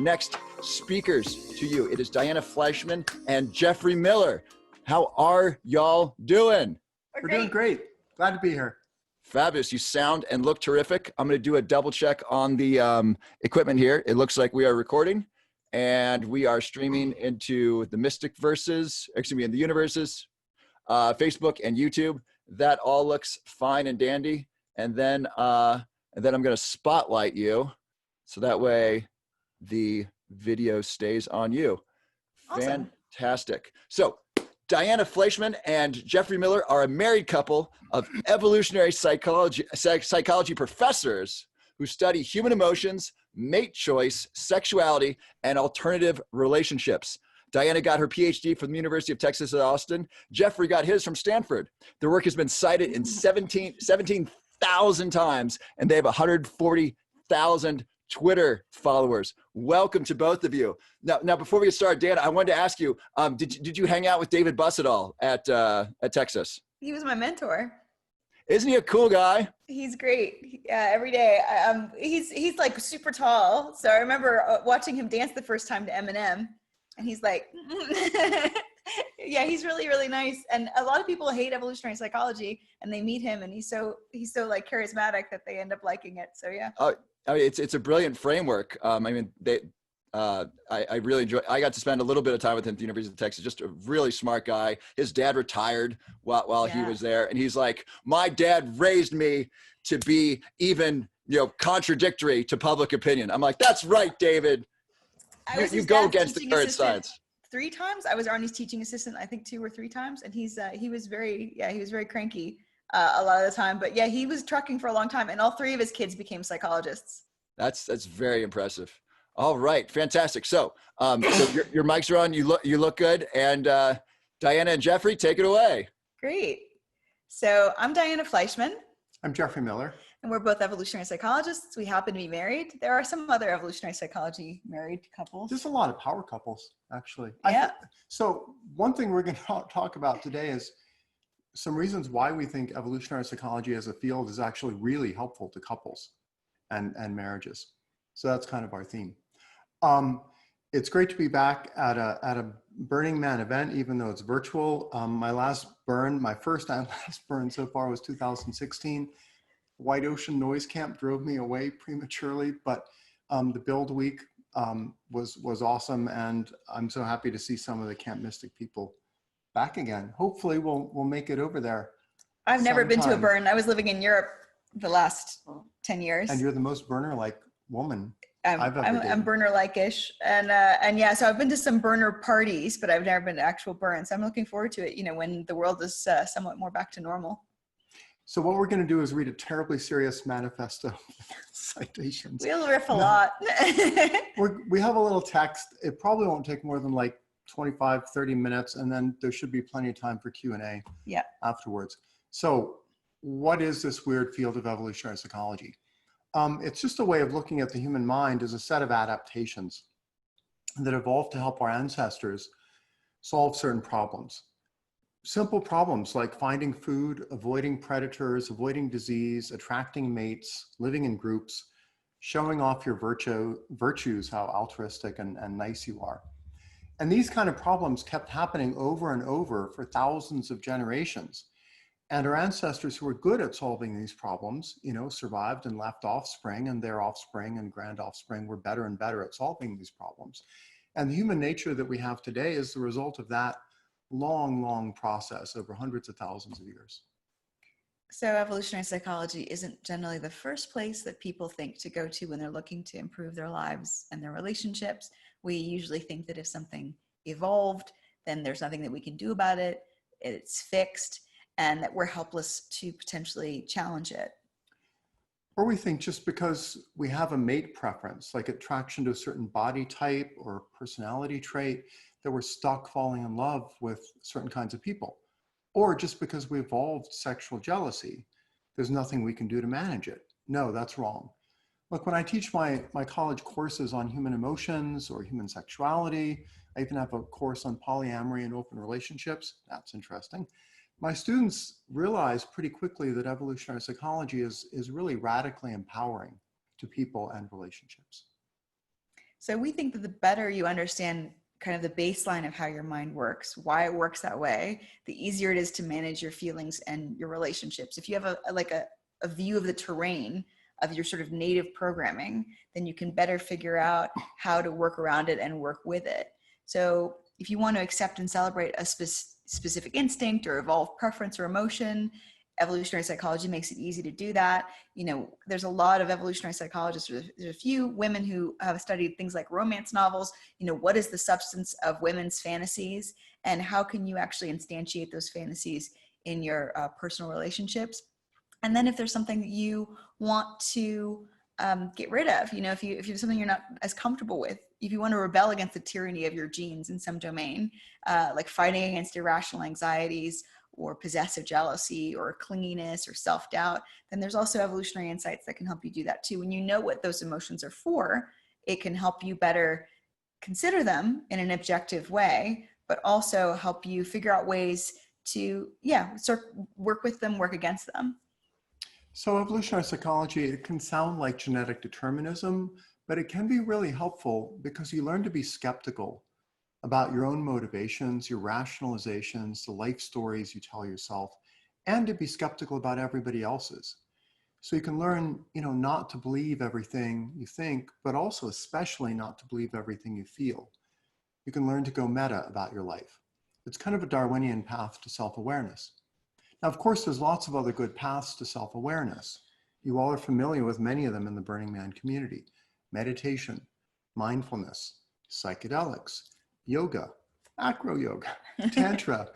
next speakers to you. It is Diana Flieshman and Geoffrey Miller. How are y'all doing? We're doing great. Glad to be here. Fabulous. You sound and look terrific. I'm going to do a double check on the equipment here. It looks like we are recording and we are streaming into the Mystic Verses, in the Universes, Facebook and YouTube. That all looks fine and dandy. And then I'm going to spotlight you so that way the video stays on you. Awesome. Fantastic. So Diana Flieshman and Geoffrey Miller are a married couple of evolutionary psychology professors who study human emotions, mate choice, sexuality, and alternative relationships. Diana got her PhD from the University of Texas at Austin. Geoffrey got his from Stanford. Their work has been cited in 17,000 times, and they have 140,000 Twitter followers. Welcome to both of you. Now, before we get started, Diana, I wanted to ask you, did you hang out with David Buss at all at Texas? He was my mentor. Isn't he a cool guy? He's great. Every day. He's like super tall. So I remember watching him dance the first time to Eminem, and he's like, yeah, he's really, really nice. And a lot of people hate evolutionary psychology, and they meet him, and he's so like charismatic that they end up liking it. So yeah. I mean, it's a brilliant framework. I really enjoy. I got to spend a little bit of time with him at the University of Texas. Just a really smart guy. His dad retired while he was there, and he's like, my dad raised me to be even contradictory to public opinion. I'm like, that's right, David. You go against the current science. 3 times. I was Arnie's teaching assistant, I think 2 or 3 times, and he was very cranky a lot of the time. But yeah, he was trucking for a long time, and all 3 of his kids became psychologists. That's very impressive. All right, fantastic. So, so your mics are on. You look good, and Diana and Geoffrey, take it away. Great. So I'm Diana Flieshman. I'm Geoffrey Miller. And we're both evolutionary psychologists. We happen to be married. There are some other evolutionary psychology married couples. There's a lot of power couples, actually. Yeah. So one thing we're going to talk about today is some reasons why we think evolutionary psychology as a field is actually really helpful to couples and marriages. So that's kind of our theme. It's great to be back at a Burning Man event, even though it's virtual. My first and last burn so far was 2016. White Ocean Noise Camp drove me away prematurely, but the Build Week was awesome, and I'm so happy to see some of the Camp Mystic people back again. Hopefully we'll make it over there. I've never been to a burn. I was living in Europe the last 10 years. And you're the most burner-like woman I'm burner-like-ish, and yeah, so I've been to some burner parties, but I've never been to actual burns. I'm looking forward to it, when the world is somewhat more back to normal. So what we're going to do is read a terribly serious manifesto citations. We'll riff a lot. We have a little text. It probably won't take more than like 25, 30 minutes, and then there should be plenty of time for Q&A afterwards. So what is this weird field of evolutionary psychology? It's just a way of looking at the human mind as a set of adaptations that evolved to help our ancestors solve certain problems. Simple problems like finding food, avoiding predators, avoiding disease, attracting mates, living in groups, showing off your virtues, how altruistic and nice you are. And these kind of problems kept happening over and over for thousands of generations. And our ancestors who were good at solving these problems, survived and left offspring, and their offspring and grand offspring were better and better at solving these problems. And the human nature that we have today is the result of that long process over hundreds of thousands of years. So evolutionary psychology isn't generally the first place that people think to go to when they're looking to improve their lives and their relationships. We usually think that if something evolved, then there's nothing that we can do about it, it's fixed, and that we're helpless to potentially challenge it. Or we think just because we have a mate preference, like attraction to a certain body type or personality trait, that we're stuck falling in love with certain kinds of people. Or just because we evolved sexual jealousy, there's nothing we can do to manage it. No, that's wrong. Look, when I teach my college courses on human emotions or human sexuality, I even have a course on polyamory and open relationships. That's interesting. My students realize pretty quickly that evolutionary psychology is really radically empowering to people and relationships. So we think that the better you understand kind of the baseline of how your mind works, why it works that way, the easier it is to manage your feelings and your relationships. If you have a view of the terrain of your sort of native programming, then you can better figure out how to work around it and work with it. So if you want to accept and celebrate a specific instinct or evolved preference or emotion, evolutionary psychology makes it easy to do that. You know, there's a lot of evolutionary psychologists. There's a few women who have studied things like romance novels. You know, what is the substance of women's fantasies, and how can you actually instantiate those fantasies in your personal relationships? And then if there's something that you want to get rid of, you know, if you have something you're not as comfortable with, if you want to rebel against the tyranny of your genes in some domain, like fighting against irrational anxieties or possessive jealousy or clinginess or self-doubt, then there's also evolutionary insights that can help you do that too. When you know what those emotions are for, it can help you better consider them in an objective way, but also help you figure out ways to, work with them, work against them. So evolutionary psychology, it can sound like genetic determinism, but it can be really helpful because you learn to be skeptical about your own motivations, your rationalizations, the life stories you tell yourself, and to be skeptical about everybody else's. So you can learn, you know, not to believe everything you think, but also especially not to believe everything you feel. You can learn to go meta about your life. It's kind of a Darwinian path to self-awareness. Now, of course, there's lots of other good paths to self-awareness. You all are familiar with many of them in the Burning Man community: meditation, mindfulness, psychedelics, yoga, acro yoga, tantra,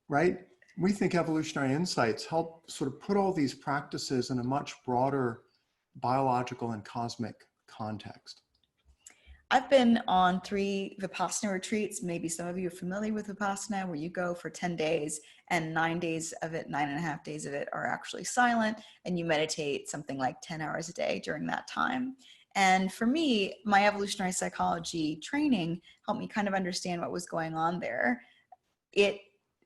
right? We think evolutionary insights help sort of put all these practices in a much broader biological and cosmic context. I've been on 3 Vipassana retreats. Maybe some of you are familiar with Vipassana, where you go for 10 days and 9 days of it, 9.5 days of it are actually silent, and you meditate something like 10 hours a day during that time. And for me, my evolutionary psychology training helped me kind of understand what was going on there.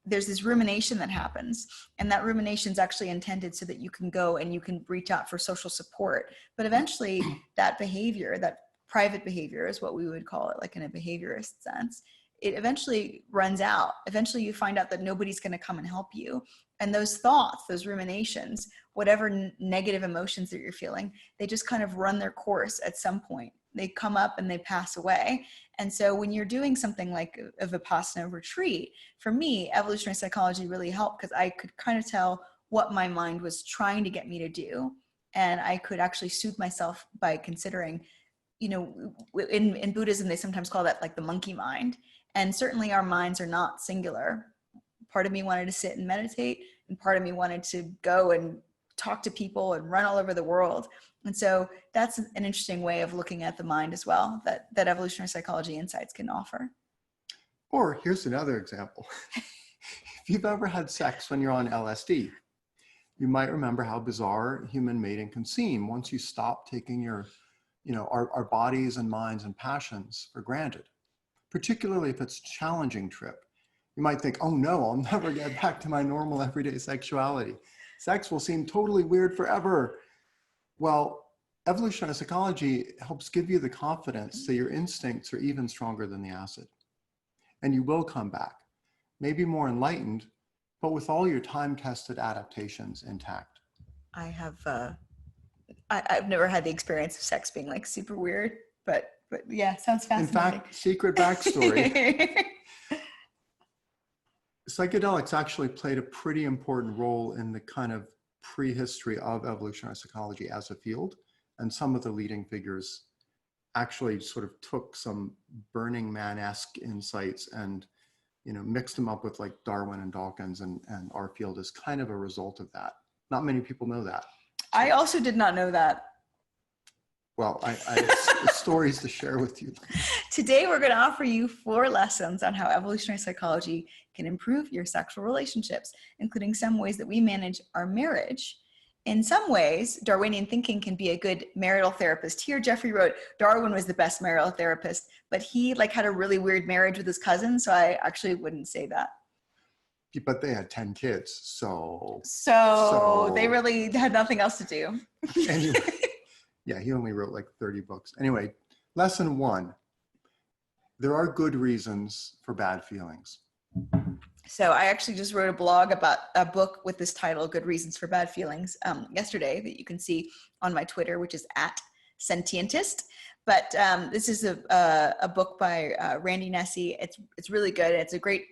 There's this rumination that happens, and that rumination is actually intended so that you can go and you can reach out for social support. But eventually that behavior, that private behavior is what we would call it, like in a behaviorist sense, it eventually runs out. Eventually you find out that nobody's going to come and help you. And those thoughts, those ruminations, whatever negative emotions that you're feeling, they just kind of run their course at some point. They come up and they pass away. And so when you're doing something like a Vipassana retreat, for me, evolutionary psychology really helped because I could kind of tell what my mind was trying to get me to do. And I could actually soothe myself by considering, you know, in Buddhism, they sometimes call that like the monkey mind. And certainly our minds are not singular. Part of me wanted to sit and meditate, and part of me wanted to go and talk to people and run all over the world. And so that's an interesting way of looking at the mind as well, that evolutionary psychology insights can offer. Or here's another example. If you've ever had sex when you're on LSD, you might remember how bizarre human mating can seem once you stop taking our bodies and minds and passions for granted, particularly if it's a challenging trip. You might think, oh no, I'll never get back to my normal everyday sexuality. Sex will seem totally weird forever. Well, evolutionary psychology helps give you the confidence that your instincts are even stronger than the acid. And you will come back, maybe more enlightened, but with all your time-tested adaptations intact. I've never had the experience of sex being like super weird, but yeah, sounds fascinating. In fact, secret backstory. Psychedelics actually played a pretty important role in the kind of prehistory of evolutionary psychology as a field. And some of the leading figures actually sort of took some Burning Man-esque insights and, you know, mixed them up with like Darwin and Dawkins, and our field is kind of a result of that. Not many people know that. So, I also did not know that. Well, I have stories to share with you. Today, we're going to offer you 4 lessons on how evolutionary psychology can improve your sexual relationships, including some ways that we manage our marriage. In some ways, Darwinian thinking can be a good marital therapist. Here, Geoffrey wrote, Darwin was the best marital therapist, but he had a really weird marriage with his cousin, so I actually wouldn't say that. But they had 10 kids, so they really had nothing else to do. Anyway, yeah, he only wrote like 30 books. Anyway, lesson 1, There are good reasons for bad feelings. So I actually just wrote a blog about a book with this title, Good Reasons for Bad Feelings, yesterday, that you can see on my Twitter, which is @Sentientist. But this is a book by Randy Nesse. It's really good. It's a great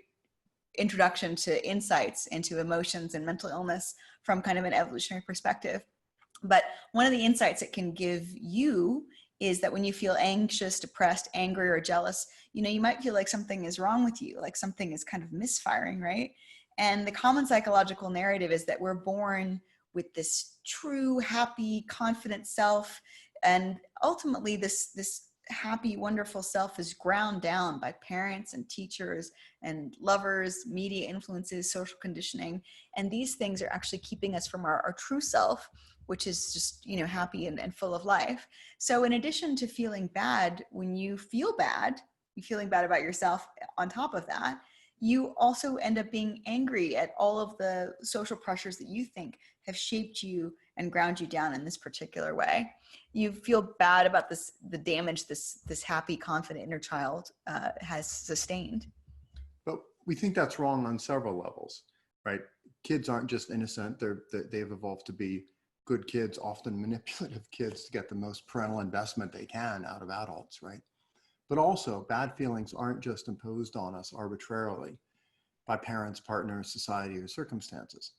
introduction to insights into emotions and mental illness from kind of an evolutionary perspective. But one of the insights it can give you is that when you feel anxious, depressed, angry, or jealous, you might feel like something is wrong with you, like something is kind of misfiring, right? And the common psychological narrative is that we're born with this true, happy, confident self. And ultimately, this happy, wonderful self is ground down by parents and teachers and lovers, media influences, social conditioning. And these things are actually keeping us from our true self, which is just, happy and full of life. So in addition to feeling bad, when you feel bad, you're feeling bad about yourself on top of that, you also end up being angry at all of the social pressures that you think have shaped you and ground you down in this particular way. You feel bad about the damage this happy, confident inner child has sustained. But we think that's wrong on several levels, right? Kids aren't just innocent. They've evolved to be good kids, often manipulative kids, to get the most parental investment they can out of adults, right? But also, bad feelings aren't just imposed on us arbitrarily by parents, partners, society, or circumstances.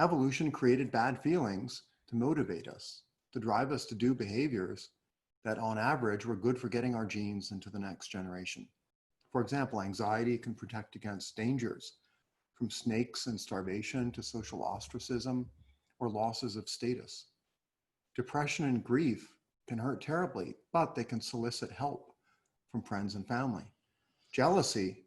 Evolution created bad feelings to motivate us, to drive us to do behaviors that on average were good for getting our genes into the next generation. For example, anxiety can protect against dangers, from snakes and starvation to social ostracism or losses of status. Depression and grief can hurt terribly, but they can solicit help from friends and family. Jealousy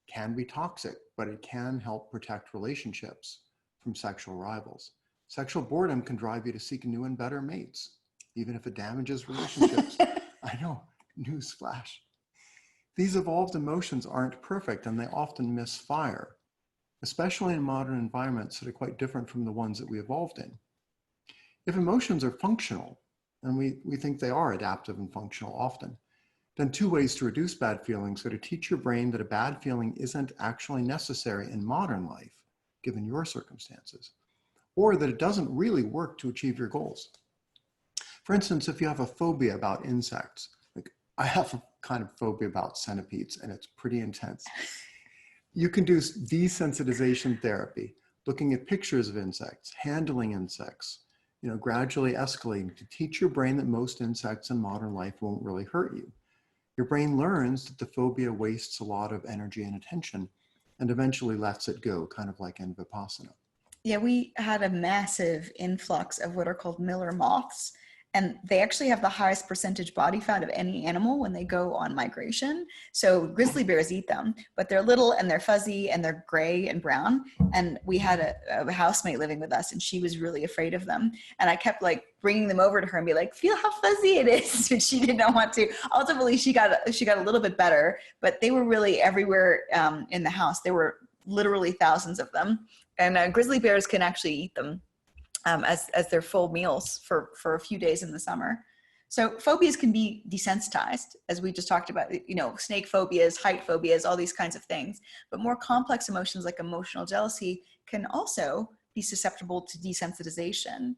can be toxic, but it can help protect relationships from sexual rivals. Sexual boredom can drive you to seek new and better mates, even if it damages relationships. I know, newsflash. These evolved emotions aren't perfect, and they often misfire, especially in modern environments that are quite different from the ones that we evolved in. If emotions are functional, and we think they are adaptive and functional often, then two ways to reduce bad feelings are to teach your brain that a bad feeling isn't actually necessary in modern life, given your circumstances, or that it doesn't really work to achieve your goals. For instance, if you have a phobia about insects, like I have a kind of phobia about centipedes, and it's pretty intense. You can do desensitization therapy, looking at pictures of insects, handling insects, gradually escalating to teach your brain that most insects in modern life won't really hurt you. Your brain learns that the phobia wastes a lot of energy and attention and eventually lets it go, kind of like in Vipassana. Yeah, we had a massive influx of what are called Miller moths, and they actually have the highest percentage body fat of any animal when they go on migration. So grizzly bears eat them, but they're little and they're fuzzy and they're gray and brown. And we had a housemate living with us, and she was really afraid of them. And I kept bringing them over to her and be like, feel how fuzzy it is. But she did not want to. Ultimately, she got a little bit better, but they were really everywhere in the house. There were literally thousands of them. And grizzly bears can actually eat them as their full meals for a few days in the summer. So phobias can be desensitized, as we just talked about, snake phobias, height phobias, all these kinds of things. But more complex emotions like emotional jealousy can also be susceptible to desensitization.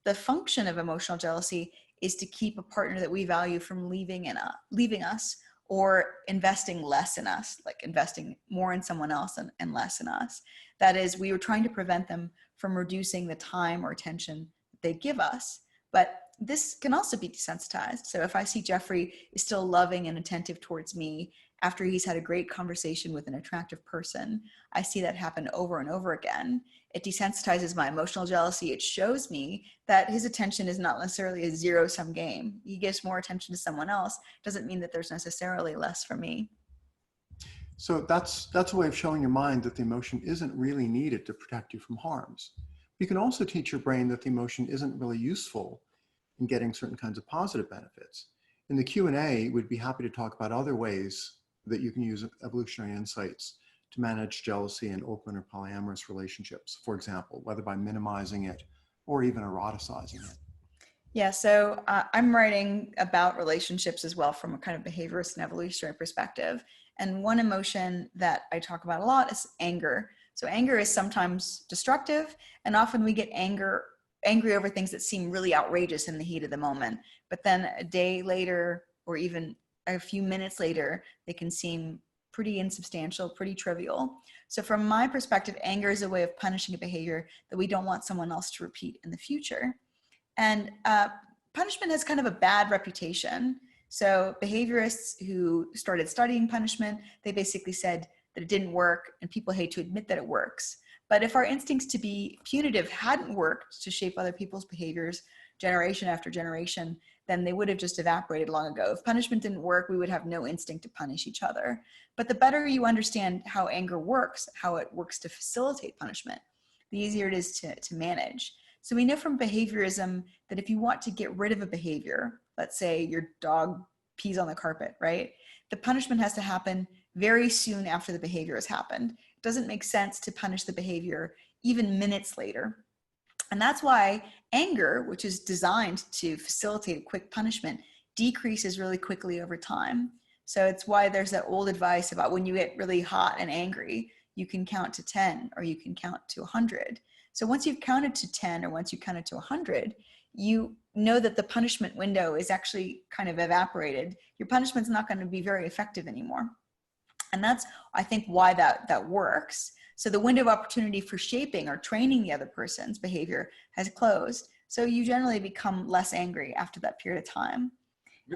The function of emotional jealousy is to keep a partner that we value from leaving us or investing less in us, like investing more in someone else and less in us. That is, we were trying to prevent them from reducing the time or attention they give us. But this can also be desensitized. So if I see Geoffrey is still loving and attentive towards me after he's had a great conversation with an attractive person, I see that happen over and over again. It desensitizes my emotional jealousy. It shows me that his attention is not necessarily a zero-sum game. He gives more attention to someone else. Doesn't mean that there's necessarily less for me. So that's a way of showing your mind that the emotion isn't really needed to protect you from harms. You can also teach your brain that the emotion isn't really useful in getting certain kinds of positive benefits. In the Q&A, we'd be happy to talk about other ways that you can use evolutionary insights to manage jealousy in open or polyamorous relationships, for example, whether by minimizing it or even eroticizing it. Yeah, so I'm writing about relationships as well from a kind of behaviorist and evolutionary perspective. And one emotion that I talk about a lot is anger. So anger is sometimes destructive, and often we get angry over things that seem really outrageous in the heat of the moment. But then a day later, or even a few minutes later, they can seem pretty insubstantial, pretty trivial. So from my perspective, anger is a way of punishing a behavior that we don't want someone else to repeat in the future. And punishment has kind of a bad reputation. So behaviorists who started studying punishment, they basically said that it didn't work, and people hate to admit that it works. But if our instincts to be punitive hadn't worked to shape other people's behaviors generation after generation, then they would have just evaporated long ago. If punishment didn't work, we would have no instinct to punish each other. But the better you understand how anger works, how it works to facilitate punishment, the easier it is to manage. So we know from behaviorism that if you want to get rid of a behavior, let's say your dog pees on the carpet, right? The punishment has to happen very soon after the behavior has happened. It doesn't make sense to punish the behavior even minutes later. And that's why anger, which is designed to facilitate a quick punishment, decreases really quickly over time. So it's why there's that old advice about when you get really hot and angry, you can count to 10 or you can count to 100. So once you've counted to 10 or once you counted to 100, you know that the punishment window is actually kind of evaporated. Your punishment's not going to be very effective anymore. And that's, I think, why that works. So the window of opportunity for shaping or training the other person's behavior has closed. So you generally become less angry after that period of time.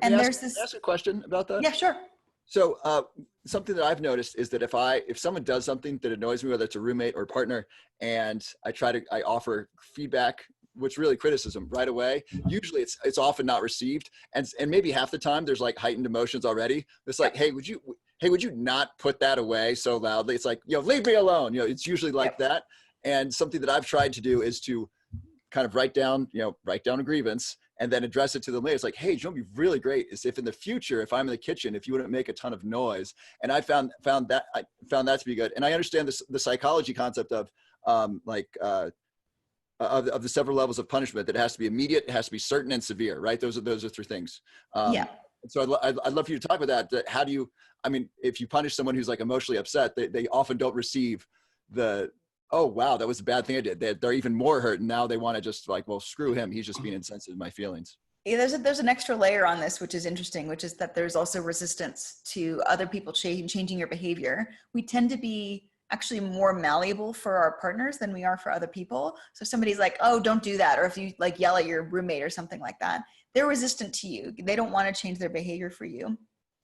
And there's this. Can I ask a question about that? Yeah, sure. So something that I've noticed is that if someone does something that annoys me, whether it's a roommate or a partner, and I offer feedback, which really criticism right away, usually it's often not received. And maybe half the time there's like heightened emotions already. It's like, hey, would you not put that away so loudly? It's like, leave me alone. It's usually like that. And something that I've tried to do is to kind of write down a grievance and then address it to them later. It's like, hey, you know what'd be really great is if in the future, if I'm in the kitchen, if you wouldn't make a ton of noise. And I found that to be good. And I understand the psychology concept of the several levels of punishment, that it has to be immediate, it has to be certain, and severe, right? Those are three things. So I'd love for you to talk about that. How do you, if you punish someone who's like emotionally upset, they often don't receive the, oh, wow, that was a bad thing I did. They're even more hurt. And now they want to just like, well, screw him. He's just being insensitive to my feelings. Yeah, there's an extra layer on this, which is interesting, which is that there's also resistance to other people changing your behavior. We tend to be actually more malleable for our partners than we are for other people. So if somebody's like, oh, don't do that. Or if you like yell at your roommate or something like that, they're resistant to you. They don't want to change their behavior for you.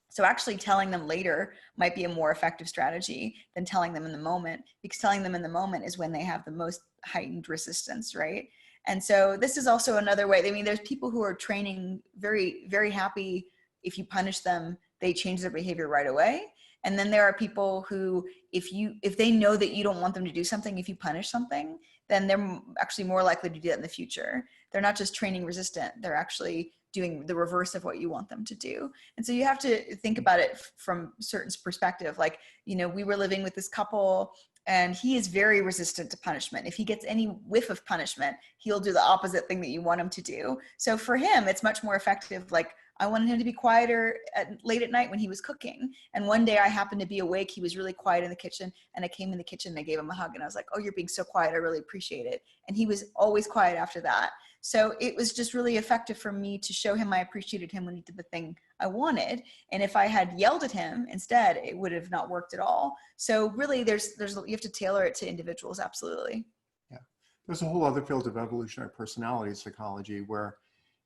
So actually telling them later might be a more effective strategy than telling them in the moment, because telling them in the moment is when they have the most heightened resistance, right? And so this is also another way. There's people who are training very, very happy. If you punish them, they change their behavior right away. And then there are people who, if they know that you don't want them to do something, if you punish something, then they're actually more likely to do that in the future. They're not just training resistant, they're actually doing the reverse of what you want them to do. And so you have to think about it from a certain perspective. Like, we were living with this couple and he is very resistant to punishment. If he gets any whiff of punishment, he'll do the opposite thing that you want him to do. So for him, it's much more effective. Like, I wanted him to be quieter late at night when he was cooking. And one day I happened to be awake. He was really quiet in the kitchen. And I came in the kitchen and I gave him a hug. And I was like, oh, you're being so quiet. I really appreciate it. And he was always quiet after that. So it was just really effective for me to show him I appreciated him when he did the thing I wanted. And if I had yelled at him instead, it would have not worked at all. So really you have to tailor it to individuals. Absolutely. Yeah. There's a whole other field of evolutionary personality psychology where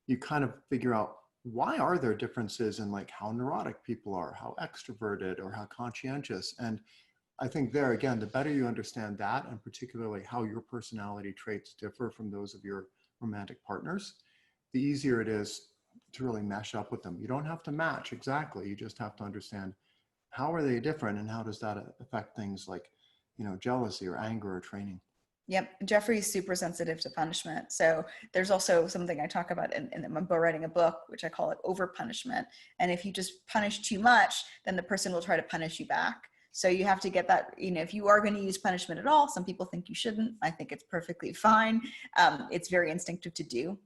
you kind of figure out, why are there differences in like how neurotic people are, how extroverted, or how conscientious? And I think there, again, the better you understand that, and particularly how your personality traits differ from those of your romantic partners, the easier it is to really mesh up with them. You don't have to match exactly. You just have to understand, how are they different, and how does that affect things like, jealousy or anger or training. Yep. Geoffrey is super sensitive to punishment. So there's also something I talk about I'm writing a book, which I call it over punishment. And if you just punish too much, then the person will try to punish you back. So you have to get that, if you are going to use punishment at all, some people think you shouldn't. I think it's perfectly fine. It's very instinctive to do.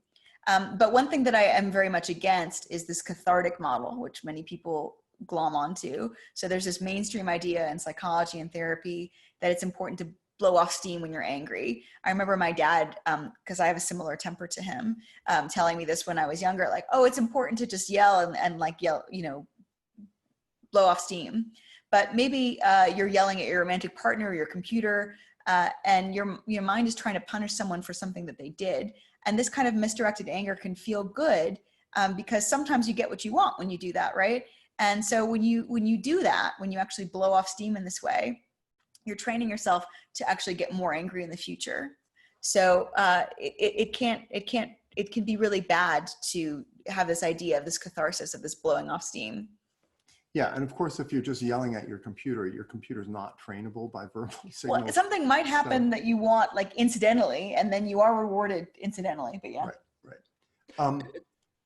But one thing that I am very much against is this cathartic model, which many people glom onto. So there's this mainstream idea in psychology and therapy that it's important to blow off steam when you're angry. I remember my dad, because I have a similar temper to him, telling me this when I was younger, like, oh, it's important to just yell and like yell, you know, blow off steam. But maybe you're yelling at your romantic partner or your computer, and your mind is trying to punish someone for something that they did. And this kind of misdirected anger can feel good because sometimes you get what you want when you do that, right? And so when you do that, when you actually blow off steam in this way, you're training yourself to actually get more angry in the future. So it can be really bad to have this idea of this catharsis of this blowing off steam. Yeah, and of course, if you're just yelling at your computer's not trainable by verbal signals. Well, something might happen that you want, like incidentally, and then you are rewarded incidentally. But yeah. Right.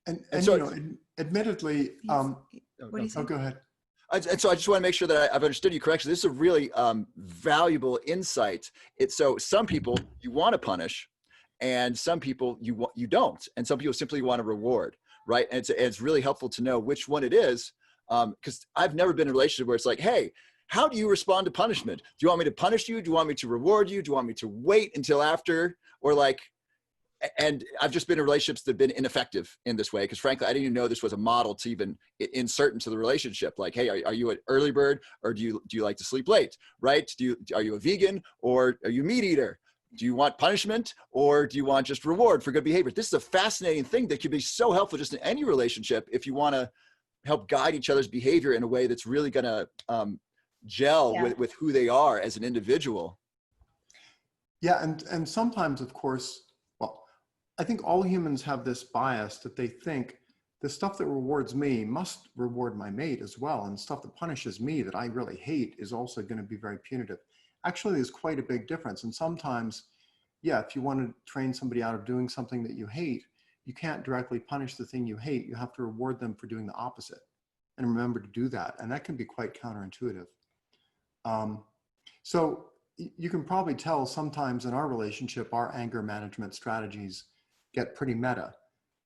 And so, you know, admittedly, what do you say? Oh, go ahead. And so I just want to make sure that I've understood you correctly. This is a really valuable insight. So some people you want to punish, and some people you don't, and some people simply want to reward, right? And it's really helpful to know which one it is, because I've never been in a relationship where it's like, hey, how do you respond to punishment? Do you want me to punish you? Do you want me to reward you? Do you want me to wait until after? Or like, and I've just been in relationships that have been ineffective in this way, because frankly, I didn't even know this was a model to even insert into the relationship. Like, hey, are you an early bird, or do you like to sleep late, right? Are you a vegan, or are you a meat eater? Do you want punishment, or do you want just reward for good behavior? This is a fascinating thing that could be so helpful just in any relationship if you want to help guide each other's behavior in a way that's really going to gel with who they are as an individual. Yeah, and sometimes, of course, well, I think all humans have this bias that they think the stuff that rewards me must reward my mate as well, and stuff that punishes me that I really hate is also going to be very punitive. Actually, there's quite a big difference. And sometimes, yeah, if you want to train somebody out of doing something that you hate, you can't directly punish the thing you hate. You have to reward them for doing the opposite. And remember to do that. And that can be quite counterintuitive. So you can probably tell sometimes in our relationship, our anger management strategies get pretty meta.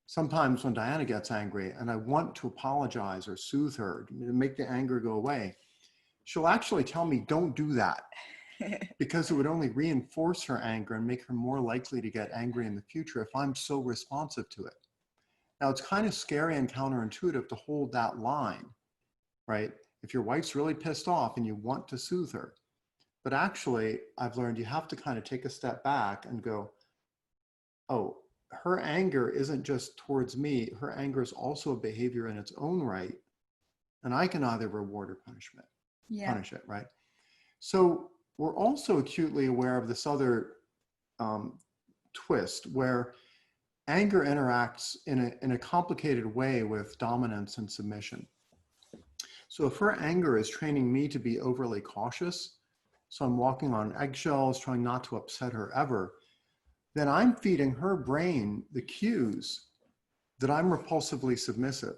Sometimes when Diana gets angry and I want to apologize or soothe her to make the anger go away, she'll actually tell me, don't do that, because it would only reinforce her anger and make her more likely to get angry in the future if I'm so responsive to it. Now, it's kind of scary and counterintuitive to hold that line, right? If your wife's really pissed off and you want to soothe her, but actually I've learned you have to kind of take a step back and go, oh, her anger isn't just towards me. Her anger is also a behavior in its own right. And I can either reward or punish it, right? So we're also acutely aware of this other twist where anger interacts in a complicated way with dominance and submission. So if her anger is training me to be overly cautious, so I'm walking on eggshells, trying not to upset her ever, then I'm feeding her brain the cues that I'm repulsively submissive,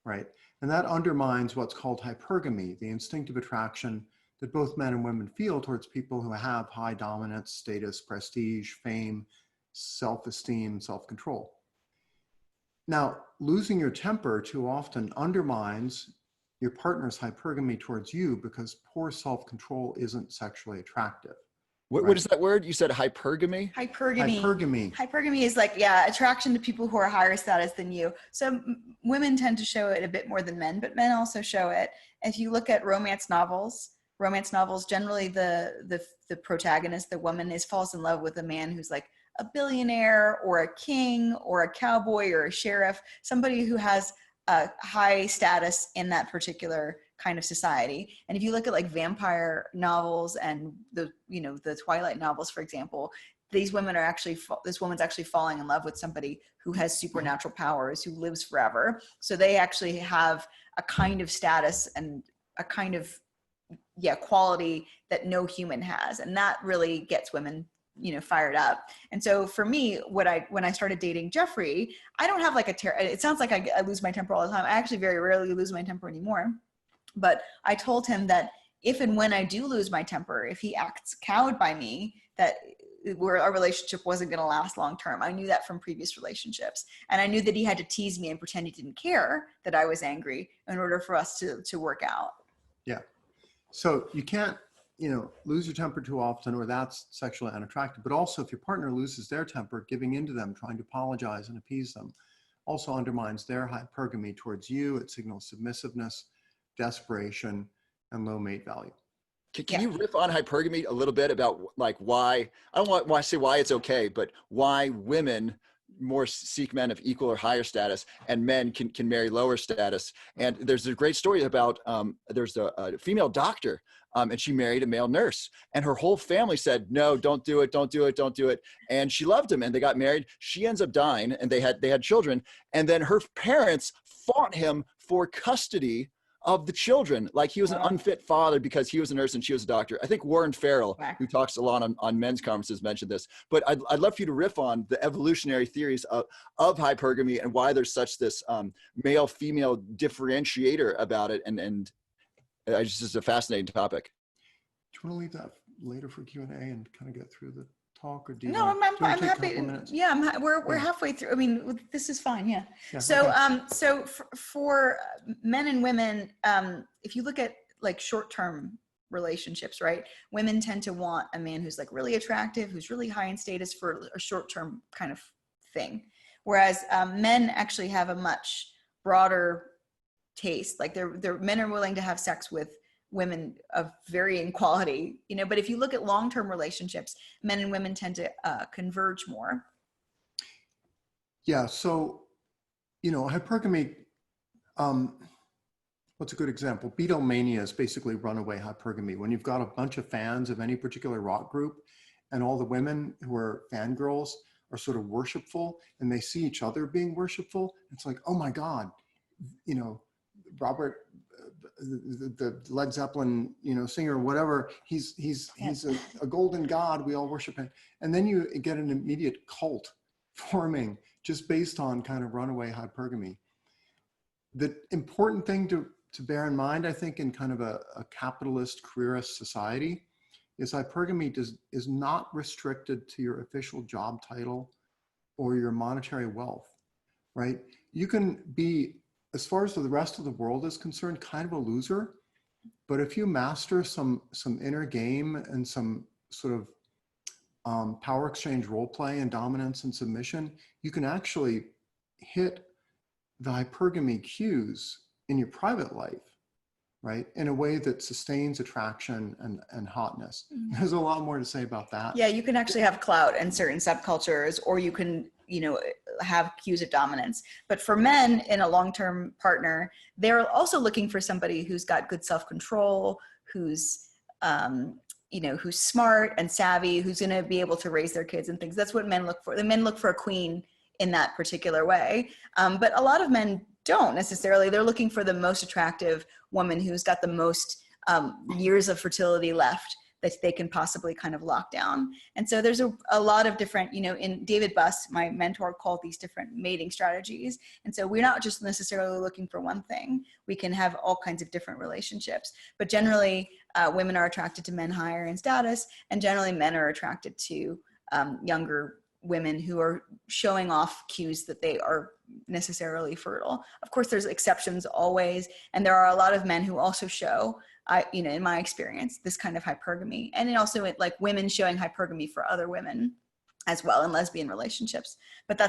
right? And that undermines what's called hypergamy, the instinctive attraction that both men and women feel towards people who have high dominance, status, prestige, fame, self-esteem, self-control. Now, losing your temper too often undermines your partner's hypergamy towards you because poor self-control isn't sexually attractive. What is that word? You said hypergamy? Hypergamy is like, attraction to people who are higher status than you. So women tend to show it a bit more than men, but men also show it. If you look at romance novels, generally the protagonist, the woman, falls in love with a man who's like a billionaire or a king or a cowboy or a sheriff, somebody who has a high status in that particular kind of society. And if you look at like vampire novels and the Twilight novels, for example, this woman's actually falling in love with somebody who has supernatural powers, who lives forever. So they actually have a kind of status and a kind of quality that no human has. And that really gets women fired up. And so for me, when I started dating Geoffrey, I don't have like it sounds like I lose my temper all the time. I actually very rarely lose my temper anymore. But I told him that if and when I do lose my temper, if he acts cowed by me, that where our relationship wasn't going to last long term. I knew that from previous relationships. And I knew that he had to tease me and pretend he didn't care that I was angry in order for us to work out. Yeah. So you can't, lose your temper too often, or that's sexually unattractive. But also, if your partner loses their temper, giving into them, trying to apologize and appease them, also undermines their hypergamy towards you. It signals submissiveness, desperation, and low mate value. Can you riff on hypergamy a little bit about like why, I don't want to say why it's okay, but why women more seek men of equal or higher status and men can marry lower status? And there's a great story about, there's a female doctor and she married a male nurse and her whole family said, no, don't do it, don't do it, don't do it. And she loved him and they got married. She ends up dying and they had children. And then her parents fought him for custody of the children. Like he was an unfit father because he was a nurse and she was a doctor. I think Warren Farrell, who talks a lot on men's conferences, mentioned this, but I'd love for you to riff on the evolutionary theories of hypergamy and why there's such this male-female differentiator about it. And it's just a fascinating topic. Do you want to leave that later for Q&A and kind of get through the talk, or do you? No, I'm happy. Yeah, we're halfway through. I mean, this is fine. Yeah. So, okay. So for men and women, if you look at like short-term relationships, right? Women tend to want a man who's like really attractive, who's really high in status for a short-term kind of thing. Whereas men actually have a much broader taste. Like men are willing to have sex with women of varying quality, but if you look at long-term relationships, men and women tend to converge more. Yeah. So, hypergamy, what's a good example? Beatlemania is basically runaway hypergamy. When you've got a bunch of fans of any particular rock group and all the women who are fangirls are sort of worshipful and they see each other being worshipful, it's like, oh my God, Robert, the Led Zeppelin, singer or whatever, he's a golden god, we all worship him. And then you get an immediate cult forming just based on kind of runaway hypergamy. The important thing to bear in mind, I think, in kind of a capitalist careerist society is hypergamy is not restricted to your official job title or your monetary wealth, right? You can be, as far as the rest of the world is concerned, kind of a loser. But if you master some inner game and some sort of power exchange role play and dominance and submission, you can actually hit the hypergamy cues in your private life, right? In a way that sustains attraction and hotness. Mm-hmm. There's a lot more to say about that. Yeah, you can actually have clout in certain subcultures, or you can, have cues of dominance. But for men in a long-term partner, they're also looking for somebody who's got good self-control, who's, who's smart and savvy, who's going to be able to raise their kids and things. That's what men look for. The men look for a queen in that particular way. But a lot of men don't necessarily. They're looking for the most attractive woman who's got the most years of fertility left that they can possibly kind of lock down. And so there's a lot of different, in David Buss, my mentor, called these different mating strategies. And so we're not just necessarily looking for one thing. We can have all kinds of different relationships. But generally, women are attracted to men higher in status, and generally men are attracted to younger women who are showing off cues that they are necessarily fertile. Of course, there's exceptions always. And there are a lot of men who also show, in my experience, this kind of hypergamy. And then also like women showing hypergamy for other women as well in lesbian relationships. But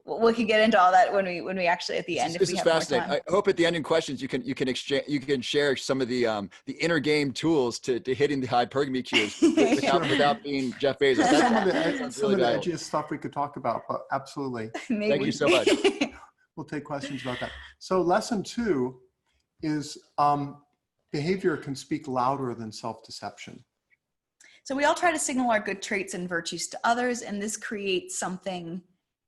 we can get into all that when we actually at the end. This is fascinating. I hope at the end in questions you can share some of the inner game tools to hitting the hypergamy cues without being Jeff Bezos. That's some of the edgiest stuff we could talk about, but absolutely. Maybe. Thank you so much. We'll take questions about that. So lesson 2 is behavior can speak louder than self-deception. So we all try to signal our good traits and virtues to others, and this creates an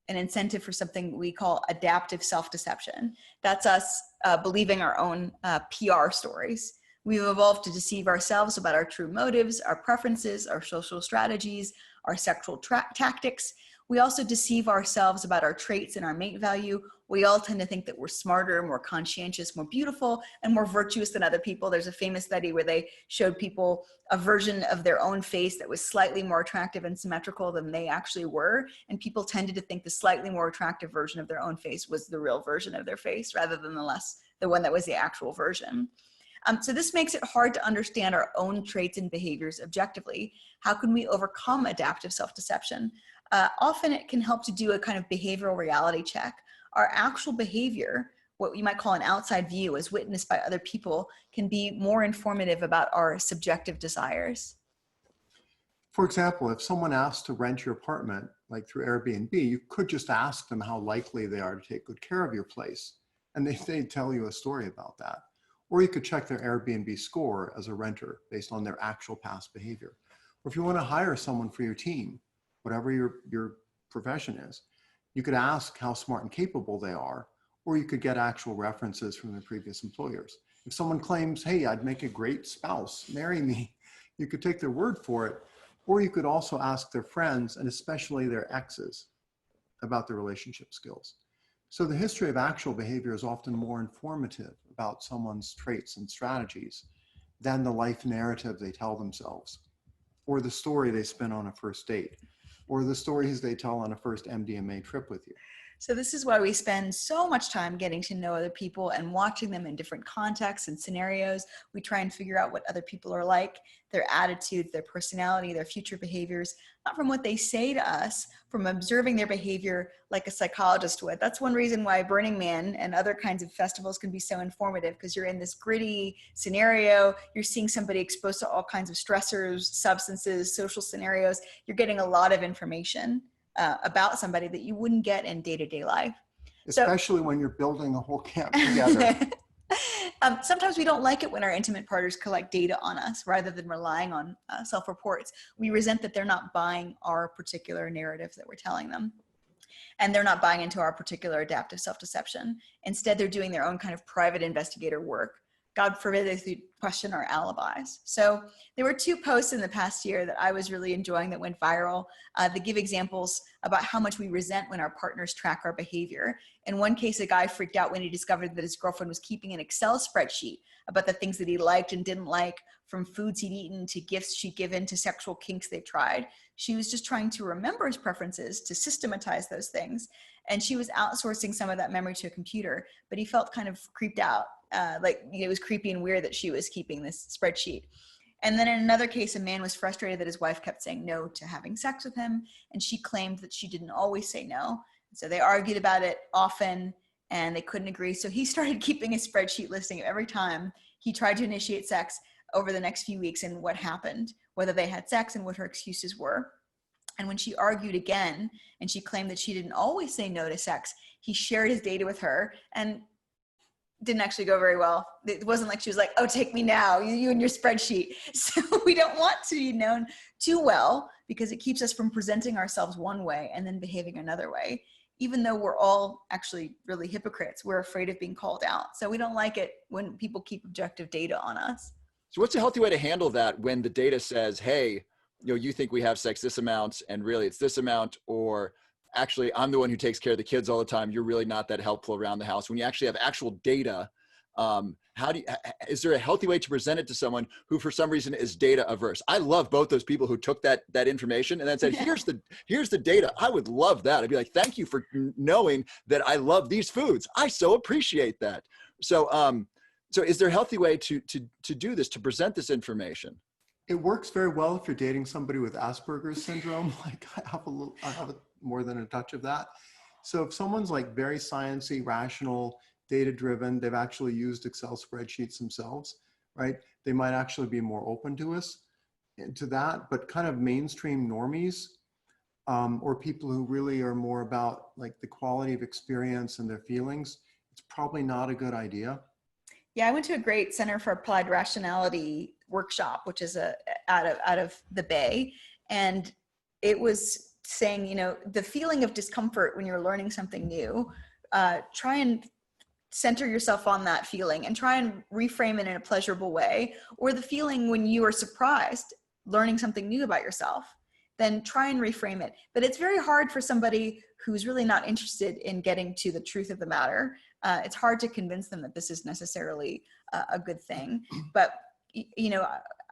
incentive for something we call adaptive self-deception. That's us believing our own PR stories. We've evolved to deceive ourselves about our true motives, our preferences, our social strategies, our sexual tactics. We also deceive ourselves about our traits and our mate value. We all tend to think that we're smarter, more conscientious, more beautiful, and more virtuous than other people. There's a famous study where they showed people a version of their own face that was slightly more attractive and symmetrical than they actually were. And people tended to think the slightly more attractive version of their own face was the real version of their face rather than the one that was the actual version. So this makes it hard to understand our own traits and behaviors objectively. How can we overcome adaptive self-deception? Often it can help to do a kind of behavioral reality check. Our actual behavior, what you might call an outside view as witnessed by other people, can be more informative about our subjective desires. For example, if someone asks to rent your apartment, like through Airbnb, you could just ask them how likely they are to take good care of your place. And they tell you a story about that. Or you could check their Airbnb score as a renter based on their actual past behavior. Or if you want to hire someone for your team, whatever your profession is, you could ask how smart and capable they are, or you could get actual references from their previous employers. If someone claims, hey, I'd make a great spouse, marry me, you could take their word for it, or you could also ask their friends, and especially their exes, about their relationship skills. So the history of actual behavior is often more informative about someone's traits and strategies than the life narrative they tell themselves, or the story they spin on a first date, or the stories they tell on a first MDMA trip with you. So this is why we spend so much time getting to know other people and watching them in different contexts and scenarios. We try and figure out what other people are like, their attitudes, their personality, their future behaviors, not from what they say to us, from observing their behavior like a psychologist would. That's one reason why Burning Man and other kinds of festivals can be so informative, because you're in this gritty scenario, you're seeing somebody exposed to all kinds of stressors, substances, social scenarios. You're getting a lot of information about somebody that you wouldn't get in day-to-day life. Especially when you're building a whole camp together. Sometimes we don't like it when our intimate partners collect data on us rather than relying on self-reports. We resent that they're not buying our particular narrative that we're telling them. And they're not buying into our particular adaptive self-deception. Instead, they're doing their own kind of private investigator work. God forbid they question our alibis. So there were 2 posts in the past year that I was really enjoying that went viral that give examples about how much we resent when our partners track our behavior. In one case, a guy freaked out when he discovered that his girlfriend was keeping an Excel spreadsheet about the things that he liked and didn't like, from foods he'd eaten to gifts she'd given to sexual kinks they tried. She was just trying to remember his preferences, to systematize those things. And she was outsourcing some of that memory to a computer, but he felt kind of creeped out. Like it was creepy and weird that she was keeping this spreadsheet. And then in another case, a man was frustrated that his wife kept saying no to having sex with him, and she claimed that she didn't always say no. So they argued about it often, and they couldn't agree. So he started keeping a spreadsheet listing of every time he tried to initiate sex over the next few weeks and what happened, whether they had sex and what her excuses were. And when she argued again, and she claimed that she didn't always say no to sex, he shared his data with her, and didn't actually go very well. It wasn't like she was like, oh, take me now, you and your spreadsheet. So we don't want to be known too well, because it keeps us from presenting ourselves one way and then behaving another way. Even though we're all actually really hypocrites, we're afraid of being called out. So we don't like it when people keep objective data on us. So what's a healthy way to handle that when the data says, hey, you think we have sex this amount and really it's this amount, or actually I'm the one who takes care of the kids all the time, you're really not that helpful around the house. When you actually have actual data, is there a healthy way to present it to someone who for some reason is data averse? I love both those people who took that information and then said, here's the data. I would love that. I'd be like, thank you for knowing that I love these foods. I so appreciate that. So is there a healthy way to do this, to present this information? It works very well if you're dating somebody with Asperger's syndrome. Like I have more than a touch of that. So if someone's like very sciencey, rational, data-driven, they've actually used Excel spreadsheets themselves, right? They might actually be more open to us, to that, but kind of mainstream normies, or people who really are more about like the quality of experience and their feelings, it's probably not a good idea. Yeah, I went to a great Center for Applied Rationality workshop, which is out of the Bay. And it was saying, the feeling of discomfort when you're learning something new, try and center yourself on that feeling and try and reframe it in a pleasurable way. Or the feeling when you are surprised learning something new about yourself, then try and reframe it. But it's very hard for somebody who's really not interested in getting to the truth of the matter. It's hard to convince them that this is necessarily a good thing. But, you know,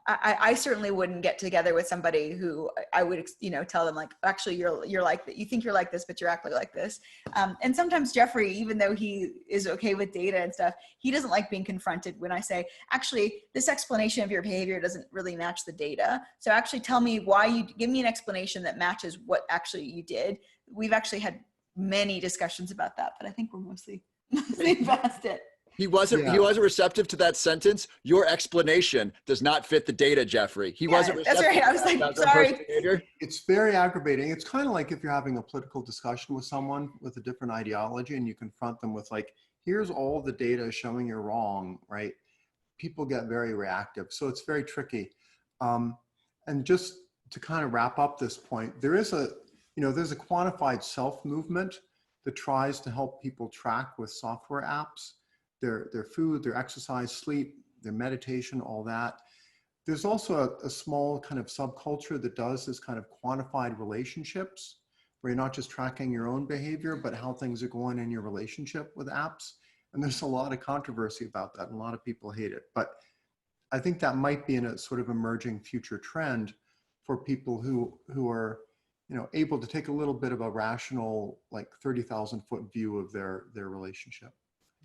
I certainly wouldn't get together with somebody who I would, you know, tell them like, actually, you're like that. You think you're like this, but you're actually like this. And sometimes Geoffrey, even though he is okay with data and stuff, he doesn't like being confronted when I say, actually, this explanation of your behavior doesn't really match the data. So actually tell me why you give me an explanation that matches what actually you did. We've actually had many discussions about that, but I think we're mostly past it. He wasn't receptive to that sentence. Your explanation does not fit the data, Geoffrey. He wasn't receptive. That's right. I was like, sorry. It's very aggravating. It's kind of like if you're having a political discussion with someone with a different ideology and you confront them with like, here's all the data showing you're wrong, right? People get very reactive. So it's very tricky. And just to kind of wrap up this point, there's a quantified self movement that tries to help people track with software apps. Their food, their exercise, sleep, their meditation, all that. There's also a small kind of subculture that does this kind of quantified relationships, where you're not just tracking your own behavior, but how things are going in your relationship with apps. And there's a lot of controversy about that, and a lot of people hate it. But I think that might be in a sort of emerging future trend for people who are, you know, able to take a little bit of a rational, like 30,000 foot view of their relationship.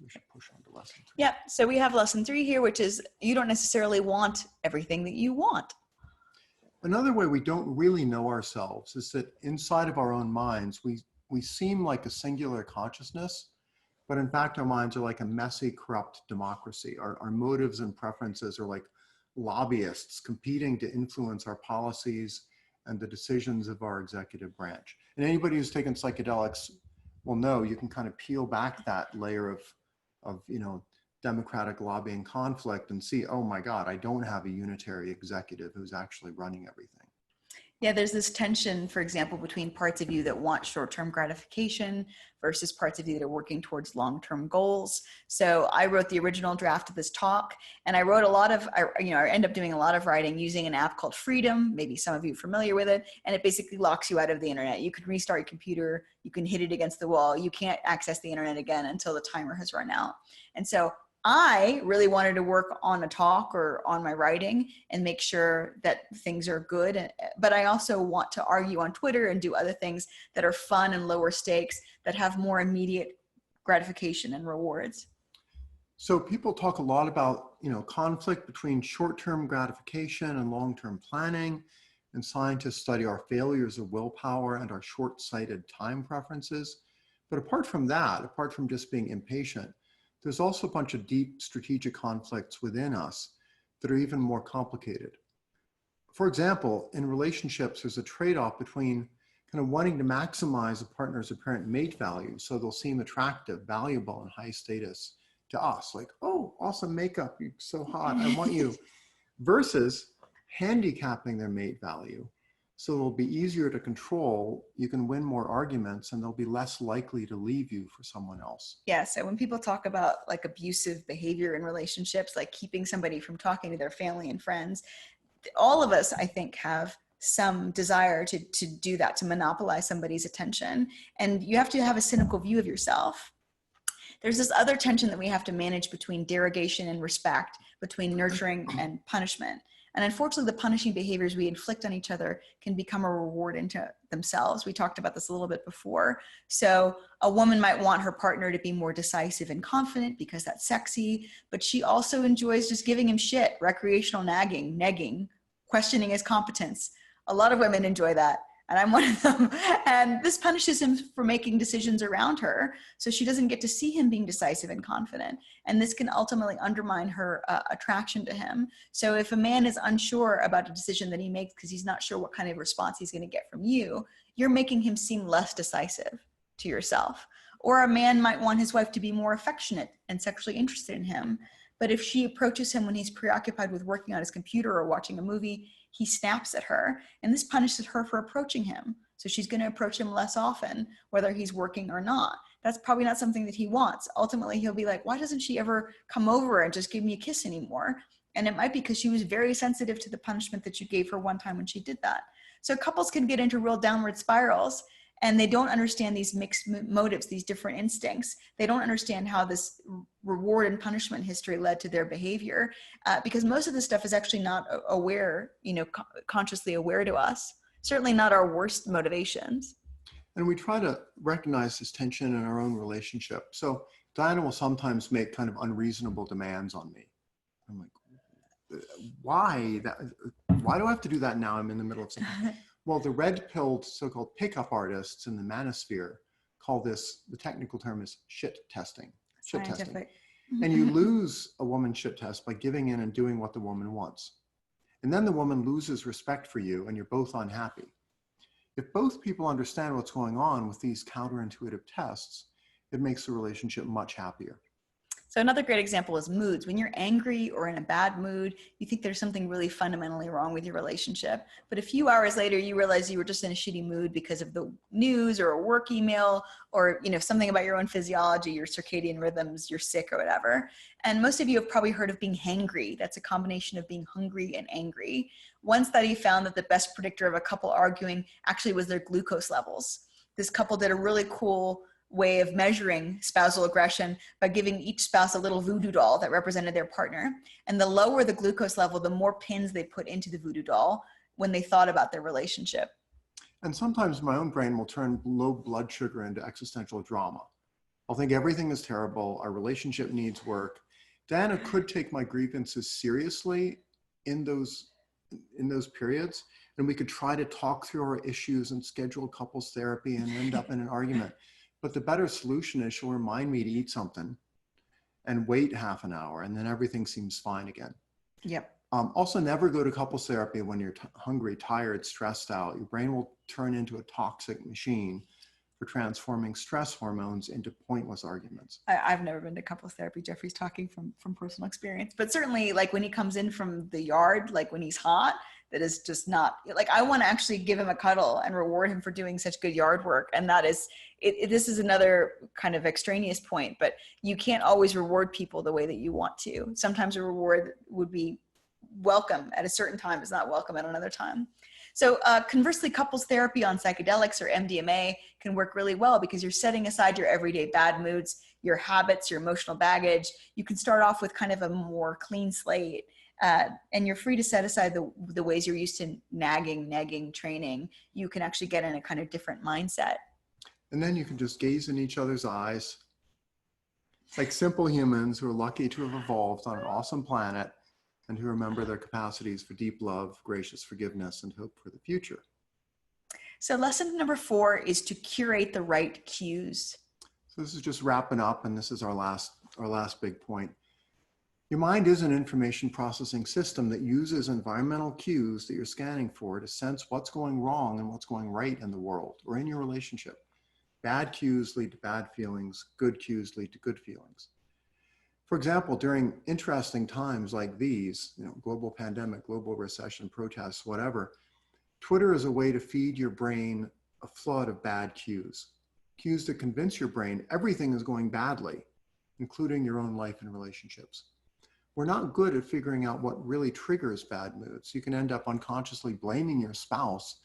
We should push on to lesson 3. Yeah, so we have lesson 3 here, which is you don't necessarily want everything that you want. Another way we don't really know ourselves is that inside of our own minds, we seem like a singular consciousness, but in fact, our minds are like a messy, corrupt democracy. Our motives and preferences are like lobbyists competing to influence our policies and the decisions of our executive branch. And anybody who's taken psychedelics will know you can kind of peel back that layer of you know, democratic lobbying conflict and see, oh my God, I don't have a unitary executive who's actually running everything. Yeah, there's this tension, for example, between parts of you that want short-term gratification versus parts of you that are working towards long-term goals. So I wrote the original draft of this talk, and I wrote a lot of, I end up doing a lot of writing using an app called Freedom. Maybe some of you are familiar with it, and it basically locks you out of the internet. You can restart your computer, you can hit it against the wall, you can't access the internet again until the timer has run out. And so I really wanted to work on a talk or on my writing and make sure that things are good. But I also want to argue on Twitter and do other things that are fun and lower stakes that have more immediate gratification and rewards. So people talk a lot about, you know, conflict between short-term gratification and long-term planning, and scientists study our failures of willpower and our short-sighted time preferences. But apart from that, apart from just being impatient, there's also a bunch of deep strategic conflicts within us that are even more complicated. For example, in relationships, there's a trade-off between kind of wanting to maximize a partner's apparent mate value so they'll seem attractive, valuable, and high status to us. Like, oh, awesome makeup, you're so hot, I want you. Versus handicapping their mate value so it'll be easier to control, you can win more arguments, and they'll be less likely to leave you for someone else. Yeah, so when people talk about like abusive behavior in relationships, like keeping somebody from talking to their family and friends, all of us, I think, have some desire to do that, to monopolize somebody's attention. And you have to have a cynical view of yourself. There's this other tension that we have to manage between derogation and respect, between nurturing and punishment. And unfortunately, the punishing behaviors we inflict on each other can become a reward into themselves. We talked about this a little bit before. So a woman might want her partner to be more decisive and confident because that's sexy, but she also enjoys just giving him shit, recreational nagging, negging, questioning his competence. A lot of women enjoy that, and I'm one of them. And this punishes him for making decisions around her, so she doesn't get to see him being decisive and confident. And this can ultimately undermine her attraction to him. So if a man is unsure about a decision that he makes because he's not sure what kind of response he's going to get from you, you're making him seem less decisive to yourself. Or a man might want his wife to be more affectionate and sexually interested in him. But if she approaches him when he's preoccupied with working on his computer or watching a movie, he snaps at her, and this punishes her for approaching him. So she's going to approach him less often, whether he's working or not. That's probably not something that he wants. Ultimately, he'll be like, why doesn't she ever come over and just give me a kiss anymore? And it might be because she was very sensitive to the punishment that you gave her one time when she did that. So couples can get into real downward spirals, and they don't understand these mixed motives, these different instincts. They don't understand how this reward and punishment history led to their behavior, because most of this stuff is actually not aware, consciously aware to us. Certainly not our worst motivations. And we try to recognize this tension in our own relationship. So Diana will sometimes make kind of unreasonable demands on me. I'm like, why do I have to do that now? I'm in the middle of something. Well, the red-pilled so-called pickup artists in the manosphere call this, the technical term is shit testing. Shit testing. And you lose a woman's shit test by giving in and doing what the woman wants. And then the woman loses respect for you and you're both unhappy. If both people understand what's going on with these counterintuitive tests, it makes the relationship much happier. So another great example is moods. When you're angry or in a bad mood, you think there's something really fundamentally wrong with your relationship. But a few hours later, you realize you were just in a shitty mood because of the news or a work email or something about your own physiology, your circadian rhythms, you're sick or whatever. And most of you have probably heard of being hangry. That's a combination of being hungry and angry. One study found that the best predictor of a couple arguing actually was their glucose levels. This couple did a really cool way of measuring spousal aggression by giving each spouse a little voodoo doll that represented their partner. And the lower the glucose level, the more pins they put into the voodoo doll when they thought about their relationship. And sometimes my own brain will turn low blood sugar into existential drama. I'll think everything is terrible, our relationship needs work. Diana could take my grievances seriously in those periods, and we could try to talk through our issues and schedule couples therapy and end up in an argument. But the better solution is she'll remind me to eat something and wait half an hour, and then everything seems fine again. Yep. Also, never go to couples therapy when you're hungry, tired, stressed out. Your brain will turn into a toxic machine for transforming stress hormones into pointless arguments. I've never been to couples therapy. Geoffrey's talking from personal experience, but certainly like when he comes in from the yard, like when he's hot, that is just not like, I want to actually give him a cuddle and reward him for doing such good yard work. And that is, this is another kind of extraneous point, but you can't always reward people the way that you want to. Sometimes a reward would be welcome at a certain time, is not welcome at another time. So conversely, couples therapy on psychedelics or MDMA can work really well because you're setting aside your everyday bad moods, your habits, your emotional baggage. You can start off with kind of a more clean slate, and you're free to set aside the ways you're used to nagging, training. You can actually get in a kind of different mindset. And then you can just gaze in each other's eyes like simple humans who are lucky to have evolved on an awesome planet and who remember their capacities for deep love, gracious forgiveness, and hope for the future. So lesson number 4 is to curate the right cues. So this is just wrapping up, and this is our last big point. Your mind is an information processing system that uses environmental cues that you're scanning for to sense what's going wrong and what's going right in the world or in your relationship. Bad cues lead to bad feelings. Good cues lead to good feelings. For example, during interesting times like these, global pandemic, global recession, protests, whatever, Twitter is a way to feed your brain a flood of bad cues that convince your brain everything is going badly, including your own life and relationships. We're not good at figuring out what really triggers bad moods. You can end up unconsciously blaming your spouse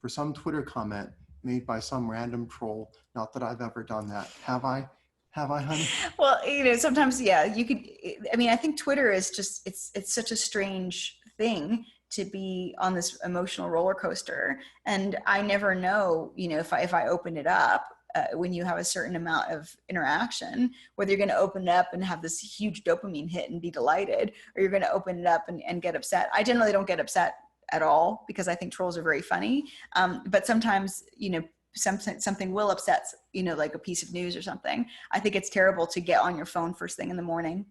for some Twitter comment made by some random troll. Not that I've ever done that. Have I, honey? Well, sometimes, yeah, you could, I think Twitter is just, it's such a strange thing to be on this emotional roller coaster. And I never know, if I open it up, when you have a certain amount of interaction, whether you're going to open it up and have this huge dopamine hit and be delighted, or you're going to open it up and get upset. I generally don't get upset at all because I think trolls are very funny. But sometimes, something will upset, like a piece of news or something. I think it's terrible to get on your phone first thing in the morning.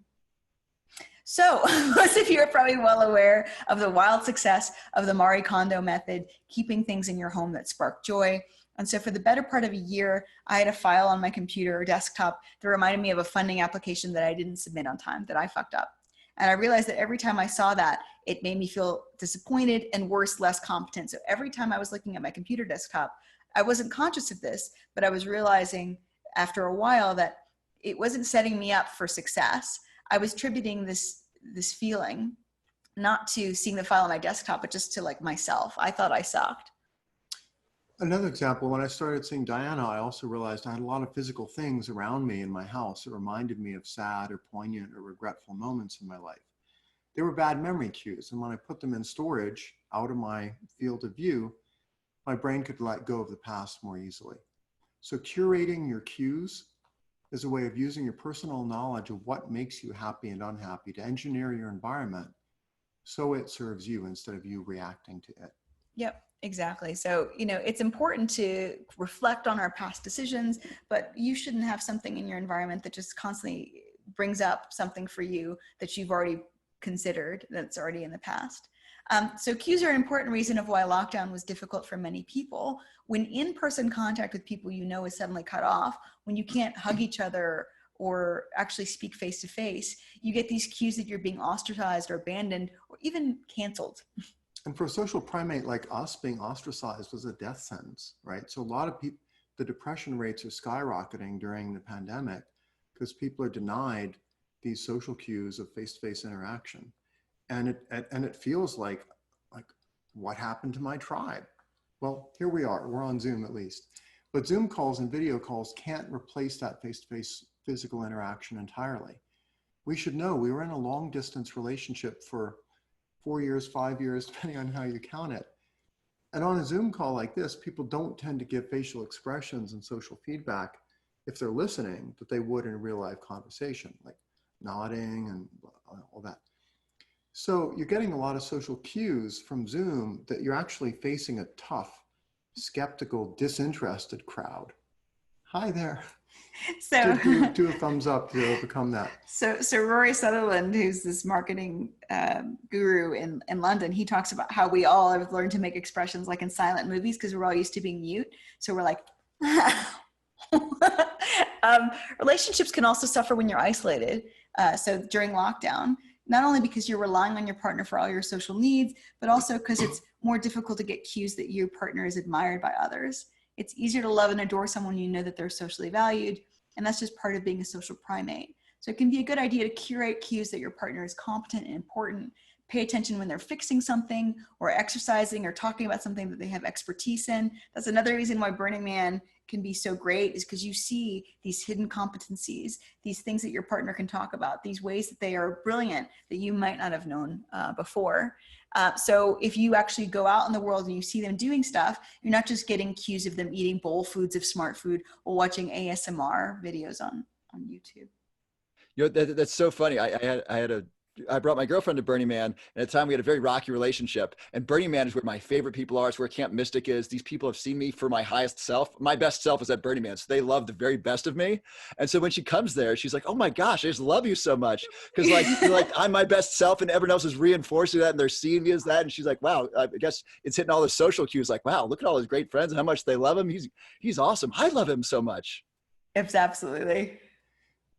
So most of you are probably well aware of the wild success of the Marie Kondo method, keeping things in your home that spark joy. And so for the better part of a year, I had a file on my computer or desktop that reminded me of a funding application that I didn't submit on time, that I fucked up. And I realized that every time I saw that, it made me feel disappointed and worse, less competent. So every time I was looking at my computer desktop, I wasn't conscious of this, but I was realizing after a while that it wasn't setting me up for success. I was attributing this feeling not to seeing the file on my desktop, but just to like myself. I thought I sucked. Another example, when I started seeing Diana, I also realized I had a lot of physical things around me in my house that reminded me of sad or poignant or regretful moments in my life. They were bad memory cues, and when I put them in storage out of my field of view, my brain could let go of the past more easily. So curating your cues is a way of using your personal knowledge of what makes you happy and unhappy to engineer your environment so it serves you instead of you reacting to it. Yep, exactly. So, it's important to reflect on our past decisions, but you shouldn't have something in your environment that just constantly brings up something for you that you've already considered that's already in the past. So cues are an important reason of why lockdown was difficult for many people. When in-person contact with people is suddenly cut off, when you can't hug each other or actually speak face-to-face, you get these cues that you're being ostracized or abandoned or even canceled. And for a social primate like us, being ostracized was a death sentence, right? So a lot of people, the depression rates are skyrocketing during the pandemic because people are denied these social cues of face-to-face interaction. And it feels like what happened to my tribe? Well, here we are, we're on Zoom at least. But Zoom calls and video calls can't replace that face-to-face physical interaction entirely. We should know we were in a long distance relationship for 4 years, 5 years, depending on how you count it. And on a Zoom call like this, people don't tend to give facial expressions and social feedback if they're listening that they would in a real life conversation, like nodding and all that. So you're getting a lot of social cues from Zoom that you're actually facing a tough, skeptical, disinterested crowd. Hi there. So do a thumbs up to overcome that. So Rory Sutherland, who's this marketing guru in London, he talks about how we all have learned to make expressions like in silent movies because we're all used to being mute. So we're like, relationships can also suffer when you're isolated. So during lockdown, not only because you're relying on your partner for all your social needs, but also because it's more difficult to get cues that your partner is admired by others. It's easier to love and adore someone you know that they're socially valued, and that's just part of being a social primate. So it can be a good idea to curate cues that your partner is competent and important. Pay attention when they're fixing something or exercising or talking about something that they have expertise in. That's another reason why Burning Man can be so great, is because you see these hidden competencies, these things that your partner can talk about, these ways that they are brilliant that you might not have known before. So if you actually go out in the world and you see them doing stuff, you're not just getting cues of them eating bowl foods of smart food or watching ASMR videos on YouTube. That's so funny. I brought my girlfriend to Burning Man, and at the time we had a very rocky relationship. And Burning Man is where my favorite people are. It's where Camp Mystic is. These people have seen me for my highest self. My best self is at Burning Man, so they love the very best of me. And so when she comes there, she's like, "Oh my gosh, I just love you so much," because like I'm my best self, and everyone else is reinforcing that, and they're seeing me as that. And she's like, "Wow, I guess it's hitting all the social cues. Like, wow, look at all his great friends and how much they love him. He's awesome. I love him so much." It's absolutely.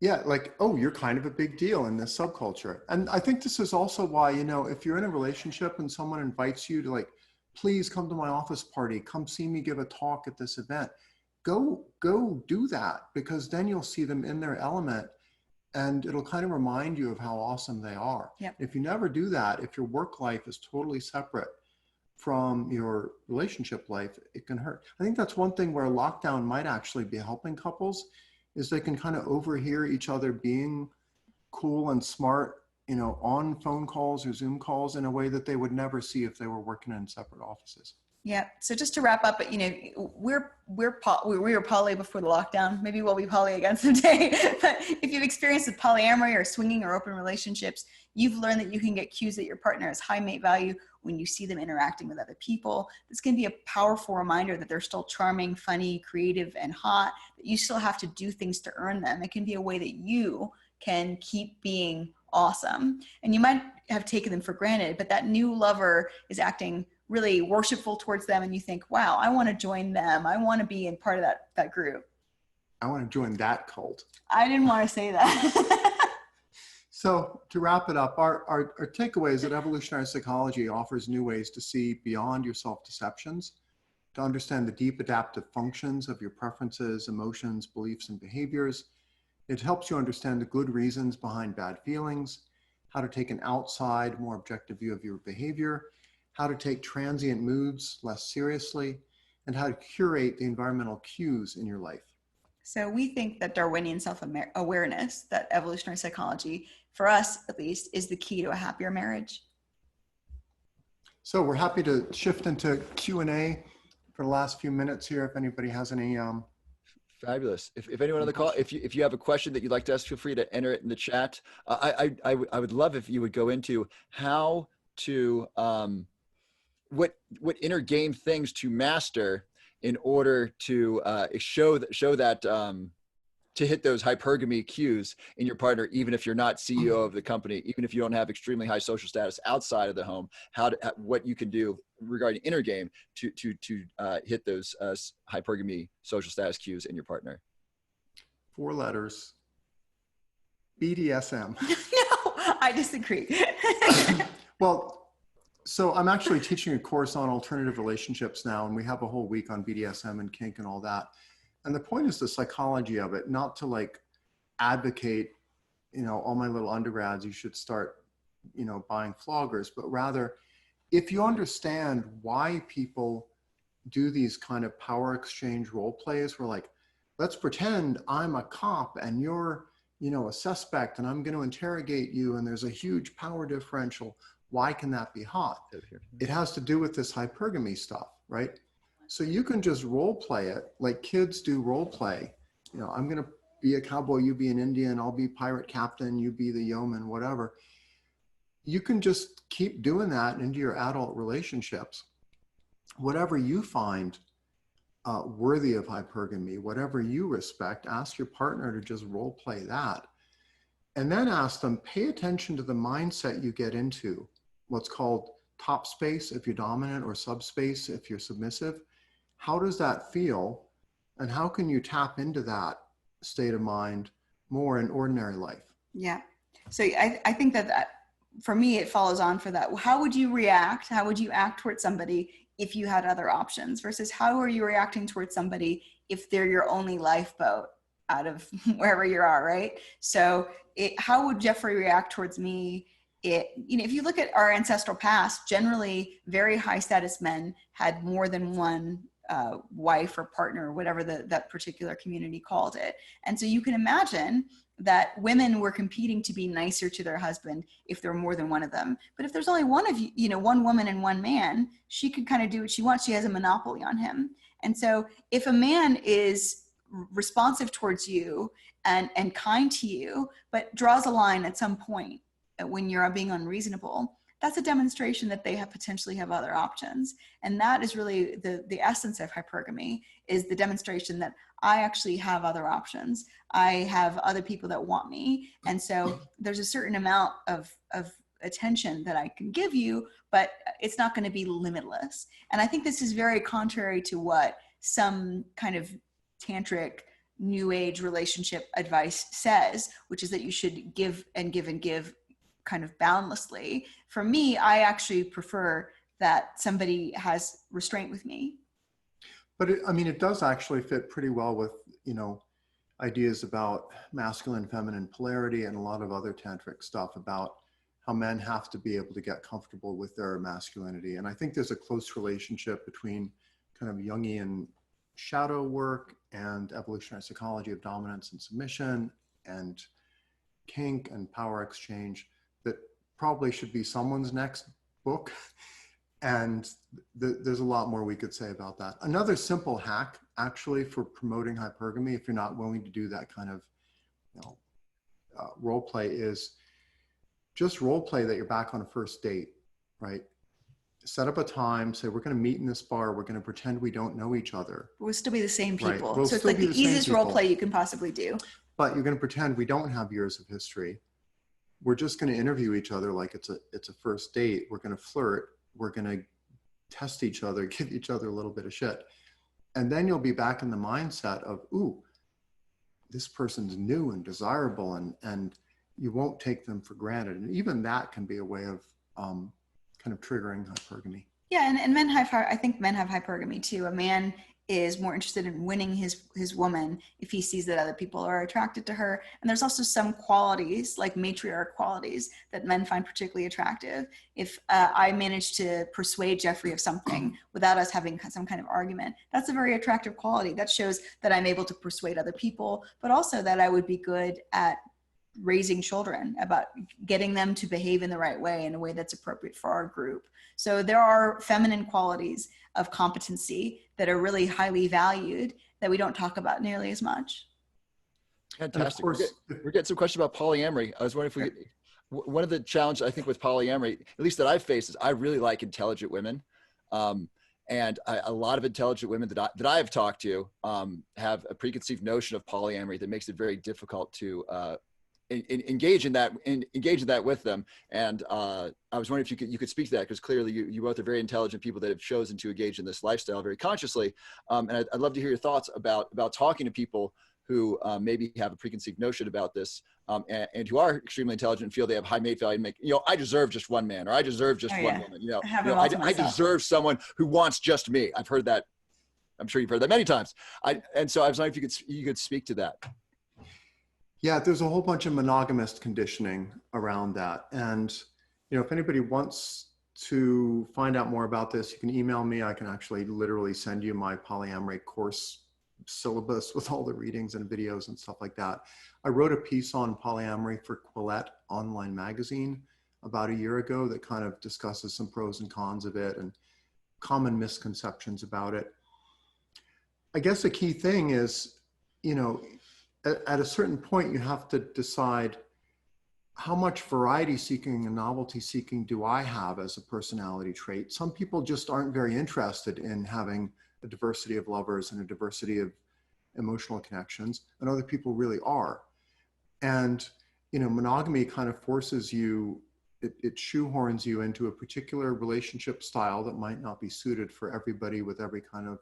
Yeah, like, oh, you're kind of a big deal in this subculture. And I think this is also why, if you're in a relationship and someone invites you to, like, please come to my office party, come see me give a talk at this event, go do that, because then you'll see them in their element and it'll kind of remind you of how awesome they are. Yep. If you never do that, if your work life is totally separate from your relationship life, it can hurt. I think that's one thing where lockdown might actually be helping couples, is they can kind of overhear each other being cool and smart, on phone calls or Zoom calls in a way that they would never see if they were working in separate offices. Yeah. So just to wrap up, we were poly before the lockdown. Maybe we'll be poly again someday. But if you've experienced with polyamory or swinging or open relationships, you've learned that you can get cues that your partner has high mate value when you see them interacting with other people. This can be a powerful reminder that they're still charming, funny, creative, and hot, that you still have to do things to earn them. It can be a way that you can keep being awesome. And you might have taken them for granted, but that new lover is acting really worshipful towards them, and you think, wow, I want to join them. I want to be in part of that group. I want to join that cult. I didn't want to say that. So to wrap it up, our takeaway is that evolutionary psychology offers new ways to see beyond your self-deceptions, to understand the deep adaptive functions of your preferences, emotions, beliefs, and behaviors. It helps you understand the good reasons behind bad feelings, how to take an outside, more objective view of your behavior, how to take transient moods less seriously, and how to curate the environmental cues in your life. So we think that Darwinian self-awareness, that evolutionary psychology, for us at least, is the key to a happier marriage. So we're happy to shift into Q&A for the last few minutes here. If anybody has any Fabulous. If anyone on the call, if you have a question that you'd like to ask, feel free to enter it in the chat. I would love if you would go into how to what inner game things to master in order to show that to hit those hypergamy cues in your partner, even if you're not CEO of the company, even if you don't have extremely high social status outside of the home, what you can do regarding inner game to hit those hypergamy social status cues in your partner. 4 letters. BDSM. No, I disagree. Well, so I'm actually teaching a course on alternative relationships now, and we have a whole week on BDSM and kink and all that. And the point is the psychology of it, not to like advocate, all my little undergrads, you should start, buying floggers, but rather if you understand why people do these kind of power exchange role plays, where like, let's pretend I'm a cop and you're, a suspect and I'm going to interrogate you and there's a huge power differential. Why can that be hot? It has to do with this hypergamy stuff, right? So you can just role play it like kids do role play. I'm going to be a cowboy, you be an Indian, I'll be pirate captain, you be the yeoman, whatever. You can just keep doing that into your adult relationships. Whatever you find worthy of hypergamy, whatever you respect, ask your partner to just role play that. And then ask them, pay attention to the mindset you get into, what's called top space if you're dominant or subspace if you're submissive. How does that feel? And how can you tap into that state of mind more in ordinary life? Yeah. So I think that for me, it follows on for that. How would you react? How would you act towards somebody if you had other options versus how are you reacting towards somebody if they're your only lifeboat out of wherever you are, right? So how would Geoffrey react towards me? If you look at our ancestral past, generally very high status men had more than one wife or partner, whatever that particular community called it. And so you can imagine that women were competing to be nicer to their husband if there were more than one of them. But if there's only one of you, one woman and one man, she could kind of do what she wants. She has a monopoly on him. And so if a man is responsive towards you and kind to you, but draws a line at some point when you're being unreasonable, that's a demonstration that they potentially have other options. And that is really the essence of hypergamy, is the demonstration that I actually have other options. I have other people that want me. And so there's a certain amount of attention that I can give you, but it's not going to be limitless. And I think this is very contrary to what some kind of tantric new age relationship advice says, which is that you should give and give and give kind of boundlessly. For me, I actually prefer that somebody has restraint with me. But it does actually fit pretty well with, ideas about masculine, feminine polarity and a lot of other tantric stuff about how men have to be able to get comfortable with their masculinity. And I think there's a close relationship between kind of Jungian shadow work and evolutionary psychology of dominance and submission and kink and power exchange that probably should be someone's next book. And there's a lot more we could say about that. Another simple hack actually for promoting hypergamy, if you're not willing to do that kind of role play, is just role play that you're back on a first date, right? Set up a time, say we're going to meet in this bar, we're going to pretend we don't know each other. We'll still be the same people. Right. We'll so it's like the easiest role play you can possibly do. But you're going to pretend we don't have years of history. We're just going to interview each other like it's a first date. We're going to flirt. We're going to test each other, give each other a little bit of shit. And then you'll be back in the mindset of, ooh, this person's new and desirable, and you won't take them for granted. And even that can be a way of kind of triggering hypergamy. Yeah, and men have, I think men have hypergamy too. A man is more interested in winning his woman if he sees that other people are attracted to her. And there's also some qualities, like matriarch qualities, that men find particularly attractive. If I manage to persuade Geoffrey of something without us having some kind of argument, that's a very attractive quality. That shows that I'm able to persuade other people, but also that I would be good at raising children, about getting them to behave in the right way, in a way that's appropriate for our group. So there are feminine qualities of competency that are really highly valued that we don't talk about nearly as much. Fantastic. We're getting some questions about polyamory. I was wondering if one of the challenges I think with polyamory, at least that I've faced, is I really like intelligent women. And a lot of intelligent women that I have talked to have a preconceived notion of polyamory that makes it very difficult to engage in that with them. And I was wondering if you could speak to that, because clearly you both are very intelligent people that have chosen to engage in this lifestyle very consciously. And I'd love to hear your thoughts about talking to people who maybe have a preconceived notion about this, and who are extremely intelligent and feel they have high mate value, and make, I deserve just one man, or I deserve just one woman. I deserve someone who wants just me. I've heard that. I'm sure you've heard that many times. And so I was wondering if you could speak to that. Yeah, there's a whole bunch of monogamist conditioning around that. And, if anybody wants to find out more about this, you can email me. I can actually literally send you my polyamory course syllabus with all the readings and videos and stuff like that. I wrote a piece on polyamory for Quillette Online Magazine about a year ago that kind of discusses some pros and cons of it and common misconceptions about it. I guess the key thing is, at a certain point, you have to decide, how much variety seeking and novelty seeking do I have as a personality trait? Some people just aren't very interested in having a diversity of lovers and a diversity of emotional connections, and other people really are. And, monogamy kind of forces you, it shoehorns you into a particular relationship style that might not be suited for everybody with every kind of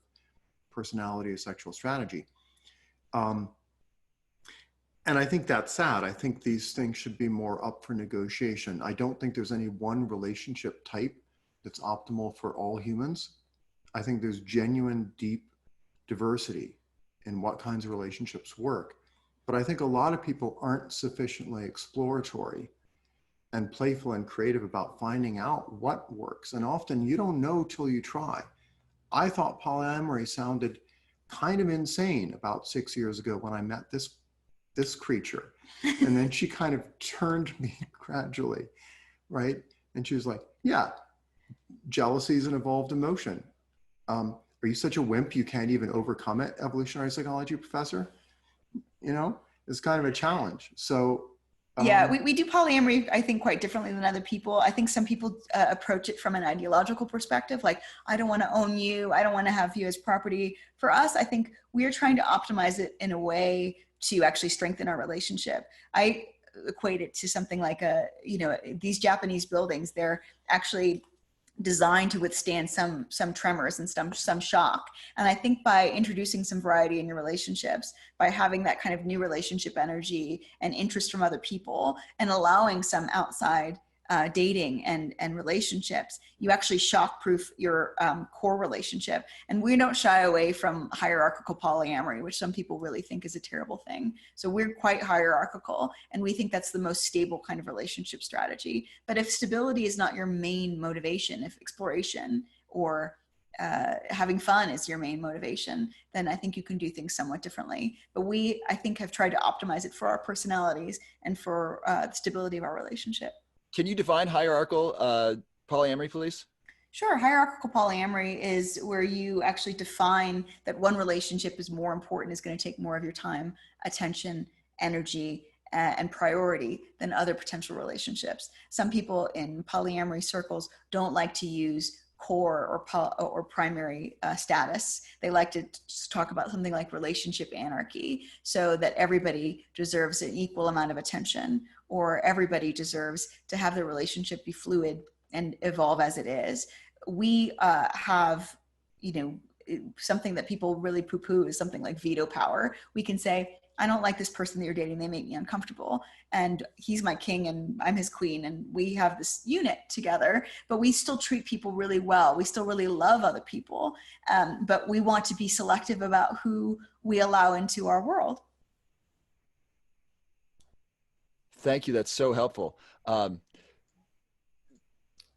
personality or sexual strategy. And I think that's sad. I think these things should be more up for negotiation. I don't think there's any one relationship type that's optimal for all humans. I think there's genuine, deep diversity in what kinds of relationships work. But I think a lot of people aren't sufficiently exploratory and playful and creative about finding out what works. And often you don't know till you try. I thought polyamory sounded kind of insane about 6 years ago when I met this creature. And then she kind of turned me gradually, right? And she was like, yeah, jealousy is an evolved emotion. Are you such a wimp you can't even overcome it, evolutionary psychology professor? It's kind of a challenge. So yeah, we do polyamory, I think, quite differently than other people. I think some people approach it from an ideological perspective, like, I don't want to own you, I don't want to have you as property. For us, I think we are trying to optimize it in a way to actually strengthen our relationship. I equate it to something like these Japanese buildings, they're actually designed to withstand some tremors and some shock. And I think by introducing some variety in your relationships, by having that kind of new relationship energy and interest from other people, and allowing some outside dating and relationships, you actually shock-proof your core relationship. And we don't shy away from hierarchical polyamory, which some people really think is a terrible thing. So we're quite hierarchical, and we think that's the most stable kind of relationship strategy. But if stability is not your main motivation, if exploration or having fun is your main motivation, then I think you can do things somewhat differently. But we, I think, have tried to optimize it for our personalities and for the stability of our relationship. Can you define hierarchical polyamory, please? Sure. Hierarchical polyamory is where you actually define that one relationship is more important, is going to take more of your time, attention, energy, and priority than other potential relationships. Some people in polyamory circles don't like to use core or primary status. They like to talk about something like relationship anarchy, so that everybody deserves an equal amount of attention, or everybody deserves to have their relationship be fluid and evolve as it is. We have, something that people really poo-poo is something like veto power. We can say, I don't like this person that you're dating. They make me uncomfortable. And he's my king and I'm his queen. And we have this unit together, but we still treat people really well. We still really love other people. But we want to be selective about who we allow into our world. Thank you. That's so helpful.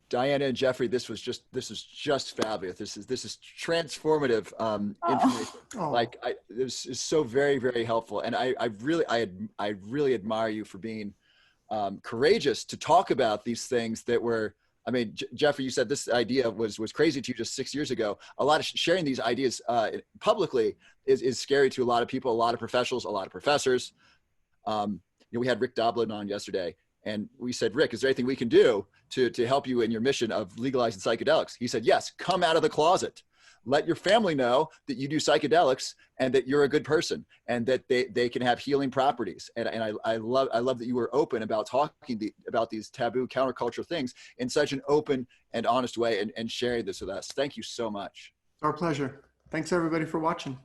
Diana and Geoffrey, this is just fabulous. This is transformative information. Like this is so very, very helpful. And I really admire you for being courageous to talk about these things that were, I mean, Geoffrey, you said this idea was crazy to you just 6 years ago. A lot of sharing these ideas publicly is scary to a lot of people, a lot of professionals, a lot of professors. We had Rick Doblin on yesterday, and we said, Rick, is there anything we can do to help you in your mission of legalizing psychedelics? He said, yes, come out of the closet. Let your family know that you do psychedelics and that you're a good person and that they can have healing properties. And I love that you were open about talking about these taboo counterculture things in such an open and honest way and sharing this with us. Thank you so much. Our pleasure. Thanks everybody for watching.